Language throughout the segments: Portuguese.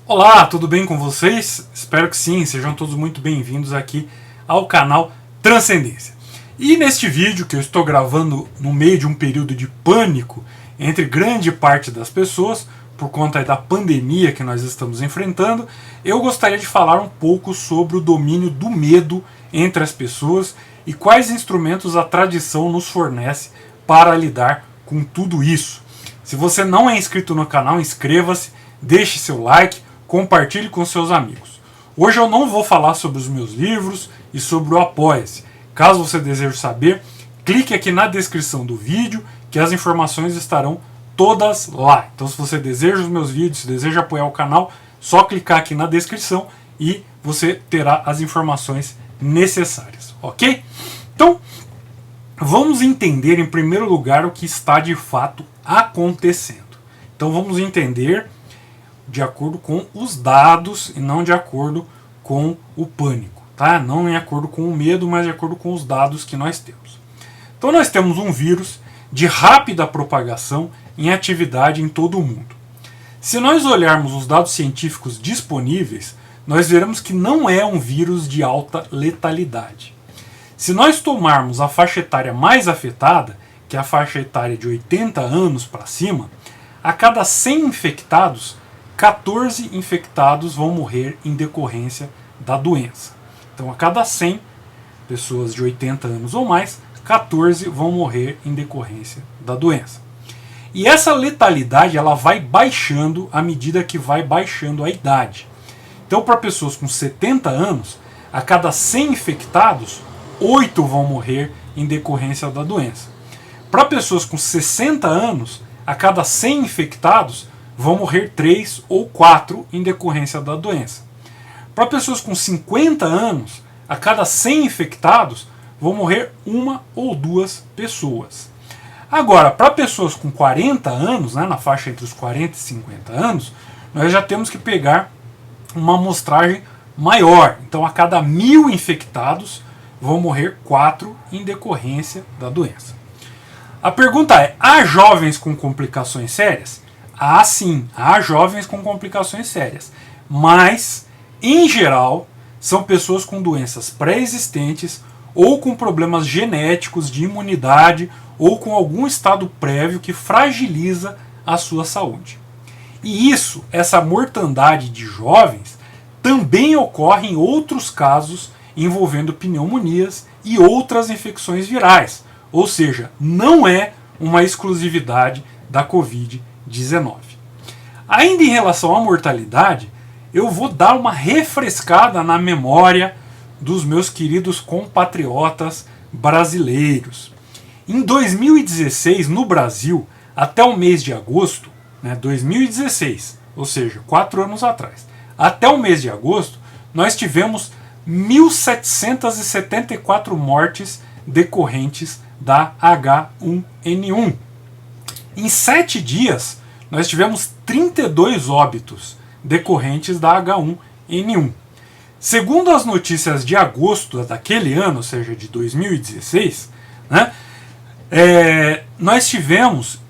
Olá, tudo bem com vocês? Espero que sim, sejam todos muito bem-vindos aqui ao canal Transcendência. E neste vídeo que eu estou gravando no meio de um período de pânico entre grande parte das pessoas, por conta da pandemia que nós estamos enfrentando, eu gostaria de falar um pouco sobre o domínio do medo entre as pessoas e quais instrumentos a tradição nos fornece para lidar com tudo isso. Se você não é inscrito no canal, inscreva-se, deixe seu like, compartilhe com seus amigos. Hoje eu não vou falar sobre os meus livros e sobre o Apoia-se. Caso você deseje saber, clique aqui na descrição do vídeo que as informações estarão todas lá. Então, se você deseja os meus vídeos, se deseja apoiar o canal, só clicar aqui na descrição e você terá as informações necessárias, ok? Então, vamos entender em primeiro lugar o que está de fato acontecendo. Então, vamos entender de acordo com os dados e não de acordo com o pânico, tá? Não em acordo com o medo, mas de acordo com os dados que nós temos. Então nós temos um vírus de rápida propagação em atividade em todo o mundo. Se nós olharmos os dados científicos disponíveis, nós veremos que não é um vírus de alta letalidade. Se nós tomarmos a faixa etária mais afetada, que é a faixa etária de 80 anos para cima, a cada 100 infectados, 14 infectados vão morrer em decorrência da doença. Então, a cada 100 pessoas de 80 anos ou mais, 14 vão morrer em decorrência da doença. E essa letalidade ela vai baixando à medida que vai baixando a idade. Então, para pessoas com 70 anos, a cada 100 infectados, 8 vão morrer em decorrência da doença. Para pessoas com 60 anos, a cada 100 infectados, vão morrer 3 ou 4 em decorrência da doença. Para pessoas com 50 anos, a cada 100 infectados, vão morrer 1 ou 2 pessoas. Agora, para pessoas com 40 anos, né, na faixa entre os 40 e 50 anos, nós já temos que pegar uma amostragem maior. Então, a cada 1.000 infectados, vão morrer 4 em decorrência da doença. A pergunta é, há jovens com complicações sérias? Há sim, há jovens com complicações sérias, mas, em geral, são pessoas com doenças pré-existentes ou com problemas genéticos de imunidade ou com algum estado prévio que fragiliza a sua saúde. E isso, essa mortandade de jovens, também ocorre em outros casos envolvendo pneumonias e outras infecções virais, ou seja, não é uma exclusividade da Covid-19. Ainda em relação à mortalidade, eu vou dar uma refrescada na memória dos meus queridos compatriotas brasileiros. Em 2016, no Brasil, até o mês de agosto, 2016, ou seja, 4 anos atrás, até o mês de agosto, nós tivemos 1.774 mortes decorrentes da H1N1. Em 7 dias, nós tivemos 32 óbitos decorrentes da H1N1. Segundo as notícias de agosto daquele ano, ou seja, de 2016, nós tivemos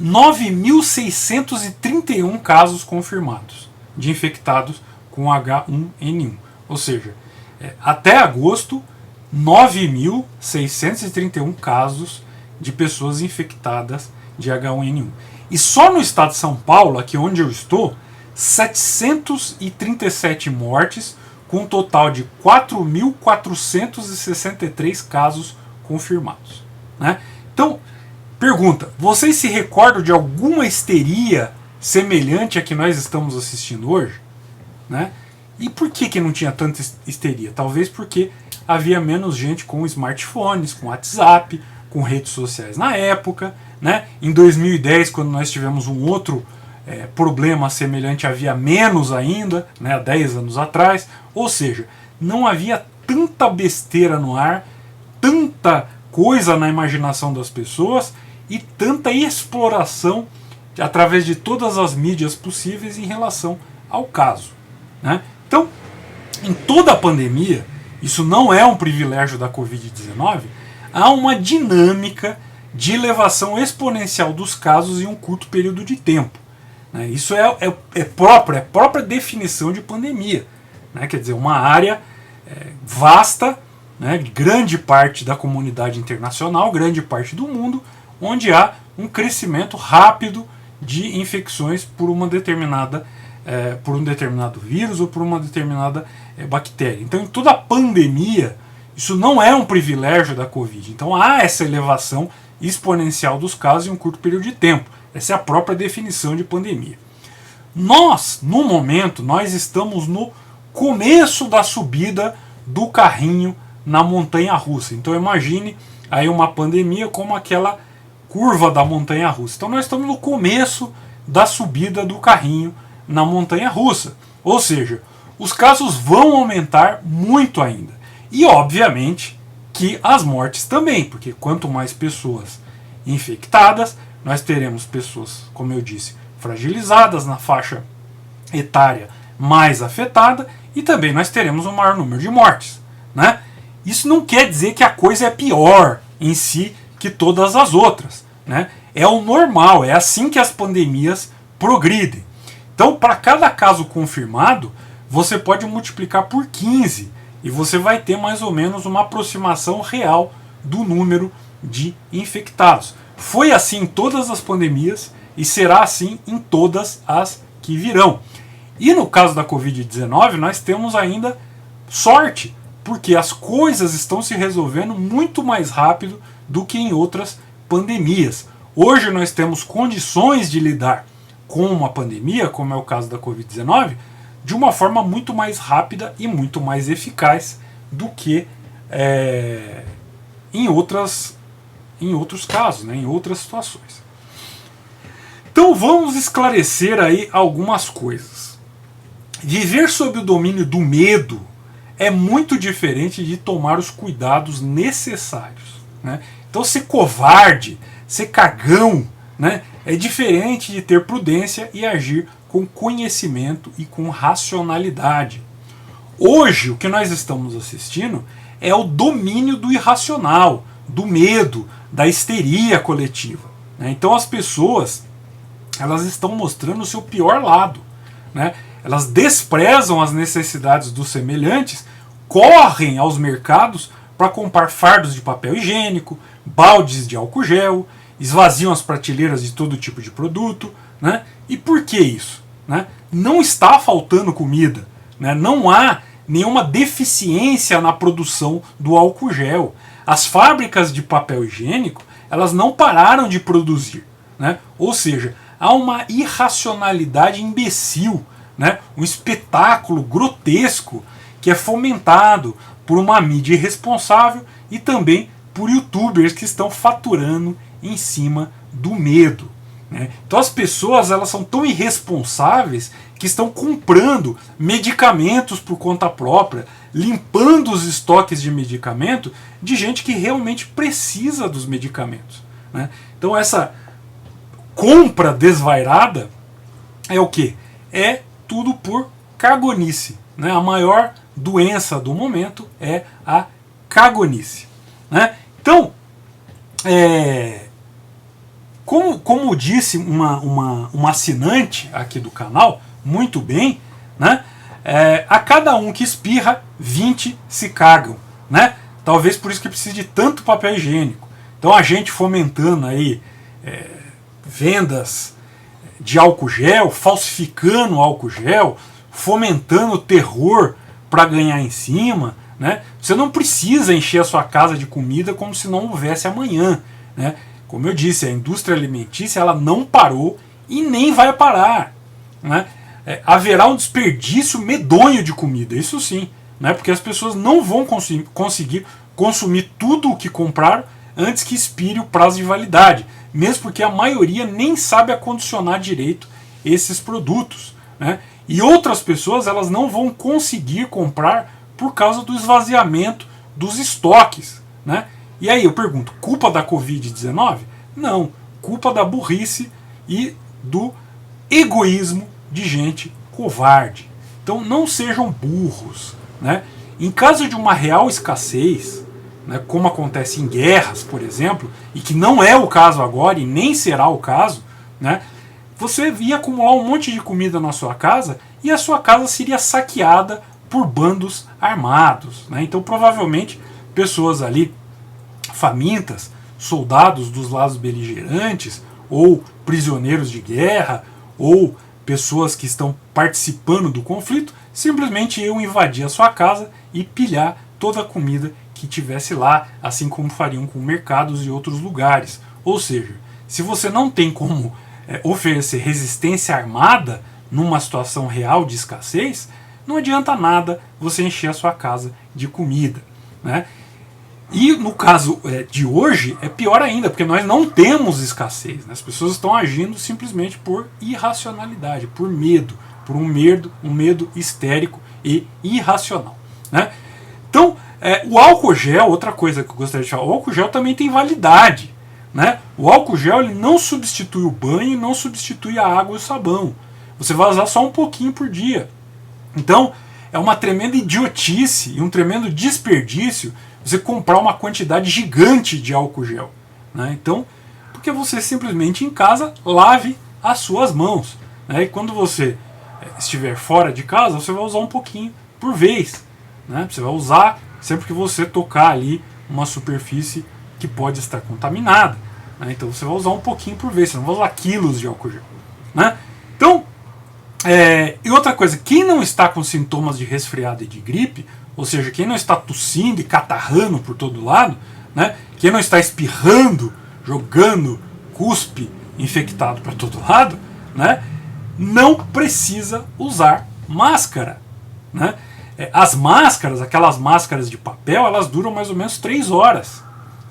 9.631 casos confirmados de infectados com H1N1. Ou seja, até agosto, 9.631 casos de pessoas infectadas de H1N1. E só no estado de São Paulo, aqui onde eu estou, 737 mortes, com um total de 4.463 casos confirmados. Então, pergunta, vocês se recordam de alguma histeria semelhante à que nós estamos assistindo hoje? E por que não tinha tanta histeria? Talvez porque havia menos gente com smartphones, com WhatsApp, com redes sociais na época. Em 2010, quando nós tivemos um outro problema semelhante, havia menos ainda, há 10 anos atrás. Ou seja, não havia tanta besteira no ar, tanta coisa na imaginação das pessoas e tanta exploração através de todas as mídias possíveis em relação ao caso. Então, em toda a pandemia, isso não é um privilégio da Covid-19, há uma dinâmica de elevação exponencial dos casos em um curto período de tempo. né? Isso é própria definição de pandemia, né? Quer dizer, uma área vasta, né? Grande parte da comunidade internacional, grande parte do mundo, onde há um crescimento rápido de infecções por uma determinada por um determinado vírus ou por uma determinada bactéria. Então, em toda a pandemia, isso não é um privilégio da Covid. Então, há essa elevação exponencial dos casos em um curto período de tempo. Essa é a própria definição de pandemia. Nós, no momento, nós estamos no começo da subida do carrinho na montanha-russa. Então, imagine aí uma pandemia como aquela curva da montanha-russa. Então, nós estamos no começo da subida do carrinho na montanha-russa. Ou seja, os casos vão aumentar muito ainda. E, obviamente, que as mortes também, porque quanto mais pessoas infectadas, nós teremos pessoas, como eu disse, fragilizadas na faixa etária mais afetada, e também nós teremos um maior número de mortes, né? Isso não quer dizer que a coisa é pior em si que todas as outras, né? É o normal, é assim que as pandemias progridem. Então, para cada caso confirmado, você pode multiplicar por 15 e você vai ter mais ou menos uma aproximação real do número de infectados. Foi assim em todas as pandemias e será assim em todas as que virão. E no caso da Covid-19, nós temos ainda sorte, porque as coisas estão se resolvendo muito mais rápido do que em outras pandemias. Hoje nós temos condições de lidar com uma pandemia, como é o caso da Covid-19, de uma forma muito mais rápida e muito mais eficaz do que em outros casos, né, em outras situações. Então vamos esclarecer aí algumas coisas. Viver sob o domínio do medo é muito diferente de tomar os cuidados necessários, né? Então ser covarde, ser cagão, né, é diferente de ter prudência e agir com conhecimento e com racionalidade. Hoje, o que nós estamos assistindo é o domínio do irracional, do medo, da histeria coletiva, né? Então as pessoas, elas estão mostrando o seu pior lado, né? Elas desprezam as necessidades dos semelhantes, correm aos mercados para comprar fardos de papel higiênico, baldes de álcool gel, esvaziam as prateleiras de todo tipo de produto, né? E por que isso, né? Não está faltando comida, né? Não há nenhuma deficiência na produção do álcool gel. As fábricas de papel higiênico, elas não pararam de produzir, né? Ou seja, há uma irracionalidade imbecil, né? Um espetáculo grotesco que é fomentado por uma mídia irresponsável e também por youtubers que estão faturando em cima do medo, né? Então as pessoas, elas são tão irresponsáveis que estão comprando medicamentos por conta própria, limpando os estoques de medicamento de gente que realmente precisa dos medicamentos, né? Então essa compra desvairada é o quê? É tudo por cagonice, né? A maior doença do momento é a cagonice, né? Então, como disse uma assinante aqui do canal, muito bem, né? A cada um que espirra, 20 se cagam, né? Talvez por isso que precise de tanto papel higiênico. Então a gente fomentando aí vendas de álcool gel, falsificando álcool gel, fomentando o terror para ganhar em cima, né? Você não precisa encher a sua casa de comida como se não houvesse amanhã, né? Como eu disse, a indústria alimentícia, ela não parou e nem vai parar, né? Haverá um desperdício medonho de comida, isso sim, né? Porque as pessoas não vão conseguir consumir tudo o que compraram antes que expire o prazo de validade, mesmo porque a maioria nem sabe acondicionar direito esses produtos, né? E outras pessoas, elas não vão conseguir comprar por causa do esvaziamento dos estoques, né? E aí eu pergunto, culpa da Covid-19? Não, culpa da burrice e do egoísmo de gente covarde. Então não sejam burros, né? Em caso de uma real escassez, né, como acontece em guerras, por exemplo, e que não é o caso agora e nem será o caso, né, você ia acumular um monte de comida na sua casa e a sua casa seria saqueada por bandos armados, né? Então provavelmente pessoas ali famintas, soldados dos lados beligerantes, ou prisioneiros de guerra, ou pessoas que estão participando do conflito, simplesmente iam invadir a sua casa e pilhar toda a comida que tivesse lá, assim como fariam com mercados e outros lugares. Ou seja, se você não tem como oferecer resistência armada numa situação real de escassez, não adianta nada você encher a sua casa de comida, né? E no caso de hoje é pior ainda, porque nós não temos escassez, né? As pessoas estão agindo simplesmente por irracionalidade, por medo, por um medo histérico e irracional, né? Então, o álcool gel, outra coisa que eu gostaria de falar, o álcool gel também tem validade, né? O álcool gel ele não substitui o banho e não substitui a água e o sabão. Você vai usar só um pouquinho por dia. Então, é uma tremenda idiotice e um tremendo desperdício você comprar uma quantidade gigante de álcool gel, né? Então, porque você simplesmente em casa lave as suas mãos, né? E quando você estiver fora de casa, você vai usar um pouquinho por vez, né? Você vai usar sempre que você tocar ali uma superfície que pode estar contaminada, né? Então você vai usar um pouquinho por vez, você não vai usar quilos de álcool gel, né? Então, e outra coisa, quem não está com sintomas de resfriado e de gripe, ou seja, quem não está tossindo e catarrando por todo lado, né? Quem não está espirrando, jogando cuspe infectado para todo lado, né? Não precisa usar máscara, né? As máscaras, aquelas máscaras de papel, elas duram mais ou menos 3 horas,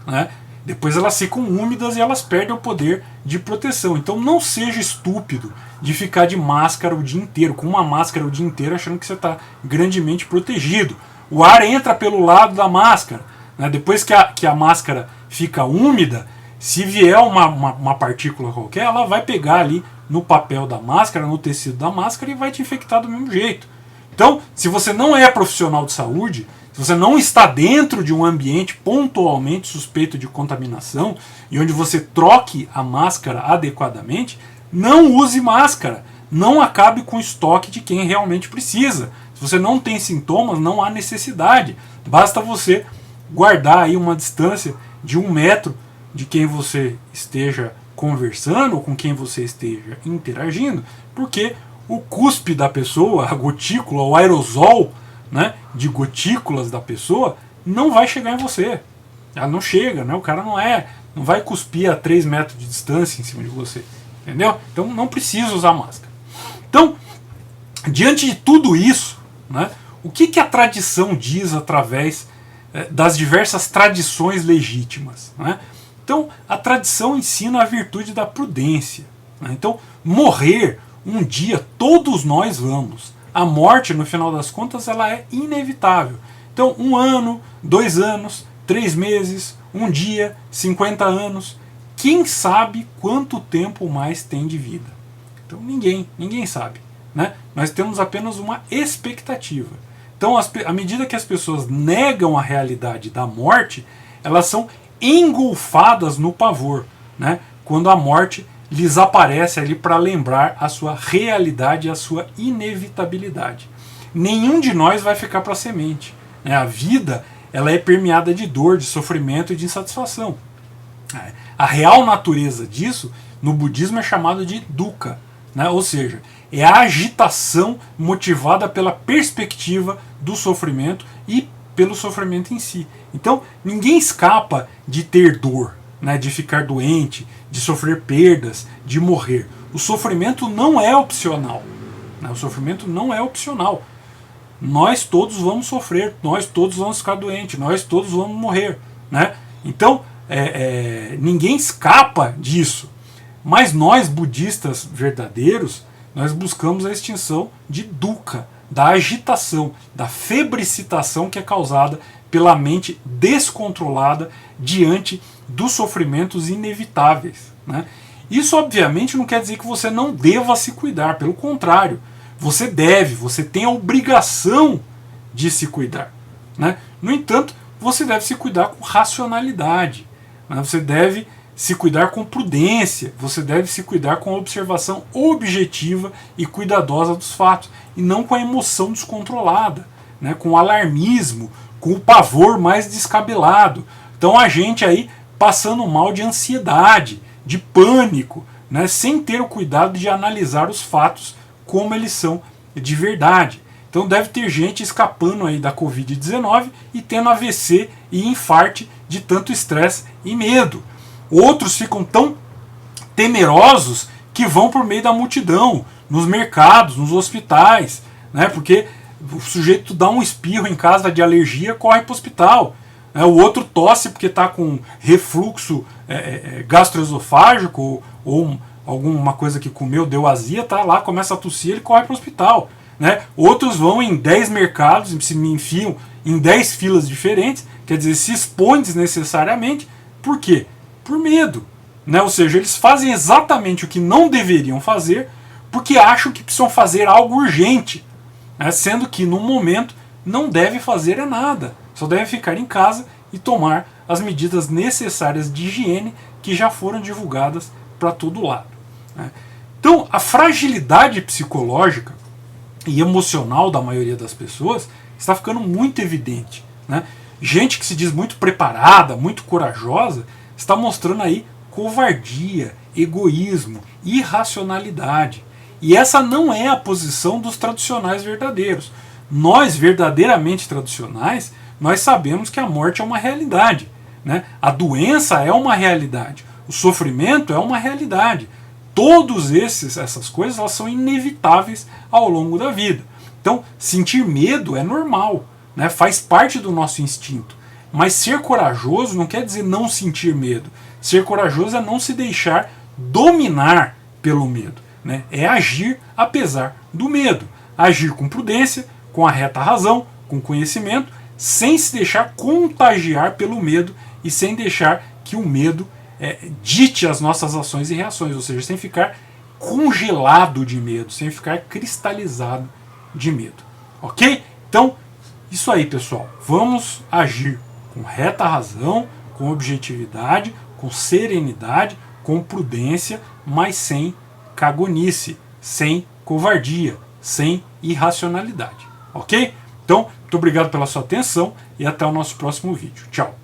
né? Depois elas ficam úmidas e elas perdem o poder de proteção. Então não seja estúpido de ficar de máscara o dia inteiro, com uma máscara o dia inteiro, achando que você está grandemente protegido. O ar entra pelo lado da máscara, né? Depois que a máscara fica úmida, se vier uma partícula qualquer, ela vai pegar ali no papel da máscara, no tecido da máscara e vai te infectar do mesmo jeito. Então, se você não é profissional de saúde, se você não está dentro de um ambiente pontualmente suspeito de contaminação e onde você troque a máscara adequadamente, não use máscara. Não acabe com o estoque de quem realmente precisa. Se você não tem sintomas, não há necessidade. Basta você guardar aí uma distância de 1 metro de quem você esteja conversando ou com quem você esteja interagindo, porque o cuspe da pessoa, a gotícula, o aerosol, né, de gotículas da pessoa, não vai chegar em você. Ela não chega, né? O cara não vai cuspir a 3 metros de distância em cima de você. Entendeu? Então não precisa usar máscara. Então, diante de tudo isso, né, o que a tradição diz através das diversas tradições legítimas, né? Então, a tradição ensina a virtude da prudência, né? Então, morrer um dia todos nós vamos. A morte, no final das contas, ela é inevitável. Então, 1 ano, 2 anos, 3 meses, 1 dia, 50 anos. Quem sabe quanto tempo mais tem de vida? Então, ninguém sabe, né? Nós temos apenas uma expectativa. Então, à medida que as pessoas negam a realidade da morte, elas são engolfadas no pavor, né? Quando a morte lhes aparece ali para lembrar a sua realidade e a sua inevitabilidade. Nenhum de nós vai ficar para a semente, né? A vida ela é permeada de dor, de sofrimento e de insatisfação. A real natureza disso, no budismo, é chamada de dukkha, né? Ou seja, é a agitação motivada pela perspectiva do sofrimento e pelo sofrimento em si. Então, ninguém escapa de ter dor, né? De ficar doente, de sofrer perdas, de morrer. O sofrimento não é opcional, né? O sofrimento não é opcional. Nós todos vamos sofrer, nós todos vamos ficar doentes, nós todos vamos morrer, né? Então, ninguém escapa disso. Mas nós, budistas verdadeiros, nós buscamos a extinção de dukkha, da agitação, da febricitação que é causada pela mente descontrolada diante dos sofrimentos inevitáveis, né? Isso obviamente não quer dizer que você não deva se cuidar, pelo contrário, você deve, você tem a obrigação de se cuidar, né? No entanto, você deve se cuidar com racionalidade, né? Você deve se cuidar com prudência, você deve se cuidar com a observação objetiva e cuidadosa dos fatos, e não com a emoção descontrolada, né, com o alarmismo, com o pavor mais descabelado. Então a gente aí passando mal de ansiedade, de pânico, né, sem ter o cuidado de analisar os fatos como eles são de verdade. Então deve ter gente escapando aí da Covid-19 e tendo AVC e infarte de tanto estresse e medo. Outros ficam tão temerosos que vão por meio da multidão, nos mercados, nos hospitais, né? Porque o sujeito dá um espirro em casa de alergia, corre para o hospital. Né? O outro tosse porque está com refluxo gastroesofágico ou alguma coisa que comeu, deu azia, tá lá, começa a tossir, ele corre para o hospital. Né? Outros vão em 10 mercados, se enfiam em 10 filas diferentes, quer dizer, se expõem desnecessariamente. Por quê? Por medo. Né? Ou seja, eles fazem exatamente o que não deveriam fazer porque acham que precisam fazer algo urgente, né? Sendo que no momento não deve fazer nada, só deve ficar em casa e tomar as medidas necessárias de higiene que já foram divulgadas para todo lado. Né? Então, a fragilidade psicológica e emocional da maioria das pessoas está ficando muito evidente. Né? Gente que se diz muito preparada, muito corajosa, está mostrando aí covardia, egoísmo, irracionalidade. E essa não é a posição dos tradicionais verdadeiros. Nós, verdadeiramente tradicionais, nós sabemos que a morte é uma realidade. Né? A doença é uma realidade. O sofrimento é uma realidade. Todas essas coisas elas são inevitáveis ao longo da vida. Então, sentir medo é normal, né? Faz parte do nosso instinto. Mas ser corajoso não quer dizer não sentir medo. Ser corajoso é não se deixar dominar pelo medo. Né? É agir apesar do medo. Agir com prudência, com a reta razão, com conhecimento, sem se deixar contagiar pelo medo e sem deixar que o medo dite as nossas ações e reações, ou seja, sem ficar congelado de medo, sem ficar cristalizado de medo. Ok? Então, isso aí, pessoal. Vamos agir com reta razão, com objetividade, com serenidade, com prudência, mas sem cagonice, sem covardia, sem irracionalidade. Ok? Então, muito obrigado pela sua atenção e até o nosso próximo vídeo. Tchau!